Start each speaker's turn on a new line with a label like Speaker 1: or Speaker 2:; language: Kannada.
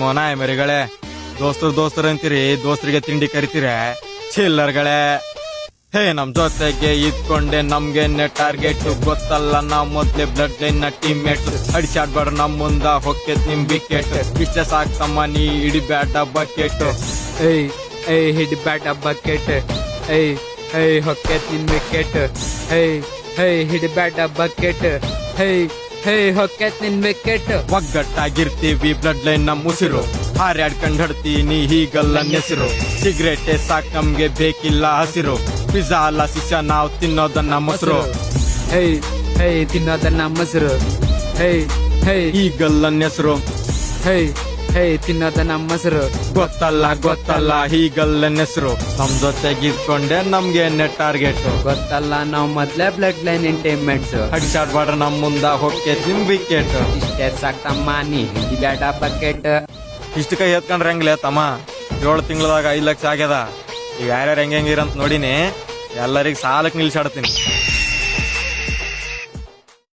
Speaker 1: ಮೋನಾಯ್ ಮರಿಗಳೇ, ದೋಸ್ತರು ಅಂತೀರಿ, ದೋಸ್ತರಿಗೆ ತಿಂಡಿ ಕರಿತೀರ ಚಿಲ್ಲರ್ಗಳೇ. ಹೇ, ನಮ್ ಜೊತೆಗೆ ಇದ್ಕೊಂಡೆ ನಮ್ಗೆ ಟಾರ್ಗೆಟ್ ಗೊತ್ತಲ್ಲ, ನಾವ್ ಮೊದ್ಲೇ ಬ್ಲಡ್ ಲೈನ್ ನ ಟೀಮ್ ಮೇಟ್ಸ್. ಅಡಿಸಾಡ್ಬೇಡ ನಮ್ ಮುಂದ ಹೊಕ್ಕೆತ್ ನಿಮ್ ವಿಕೆಟ್, ಇಷ್ಟೇ ಸಾಕ್ತಮ್ಮ ನೀ ಹಿಡಿಬ್ಯಾಡ ಬಕೆಟ್.
Speaker 2: ಏಯ್ ಏಯ್ ಹಿಡಿಬ್ಯಾಡ ಬಕೆಟ್, ಏಯ್ ಏಯ್ ಹೊಕ್ಕೆತ್ ನಿನ್ ವಿಕೆಟ್, ಏಯ್ ಏಯ್ ಹಿಡಿಬ್ಯಾಡ ಬಕೆಟ್, ಏಯ್ ಏಯ್ ಹೊಕ್ಕೆತ್ ನಿನ್ ವಿಕೆಟ್.
Speaker 1: ಒಗ್ಗಟ್ಟಾಗಿರ್ತೀವಿ ಬ್ಲಡ್ ಲೈನ್ ನಮ್ ಉಸಿರು, ಹಾರ್ಯಾಡ್ಕೊಂಡ್ ಹಡ್ತೀನಿ ಹೀಗಲ್ಲ ನೆಸಿರು. ಸಿಗರೇಟ್ ಸಾಕ್ ನಮ್ಗೆ ಬೇಕಿಲ್ಲ ಹಸಿರು, ಪಿಜ್ಜಾ ಅಲ್ಲ ಶಿಷ್ಯ ನಾವ್ ತಿನ್ನೋದನ್ನ ಮೊಸರು.
Speaker 2: ಏಯ್ ಏಯ್ ತಿನ್ನೋದನ್ನ ಮೊಸರು, ಏಯ್ ಏಯ್
Speaker 1: ಈಗಲ್ಲ ನೆಸರು.
Speaker 2: ಏಯ್ ಏಯ್ ತಿನ್ನೋದನ್ನ ಮೊಸರು.
Speaker 1: ಗೊತ್ತಲ್ಲ ಹೀಗಲ್ಲ ನೆಸರು, ನಮ್ ಜೊತೆಗಿದ್ಕೊಂಡೆ ನಮ್ಗೆ ಟಾರ್ಗೆಟ್
Speaker 2: ಗೊತ್ತಲ್ಲ ನಾವ್ ಮೊದ್ಲೇ ಬ್ಲಡ್ ಲೈನ್ ಟೀಮ್ಮೇಟ್ಸ್.
Speaker 1: ಅಡಿಸಾಡ್ಬೇಡ ನಮ್ ಮುಂದ ಹೊಕ್ಕೆ ನಿಮ್ ವಿಕೆಟ್.
Speaker 2: ಇಷ್ಟೇ ಸಾಕ್ತಮ್ಮ ನೀ ಹಿಡಿಬ್ಯಾಡ ಬಕೆಟ್.
Speaker 1: ಇಷ್ಟು ಕೈ ಎತ್ಕೊಂಡ್ರೆ ಹೆಂಗ್ಲೇ ತಮ್ಮ, 7 ತಿಂಗಳದಾಗ 5 ಲಕ್ಷ ಆಗ್ಯದ. ಈಗ ಯಾರ್ಯಾರು ಹೆಂಗಿರಂತ ನೋಡಿನಿ, ಎಲ್ಲರಿಗ್ ಸಾಲಕ್ ನಿಲ್ಸಾಡ್ತೀನಿ.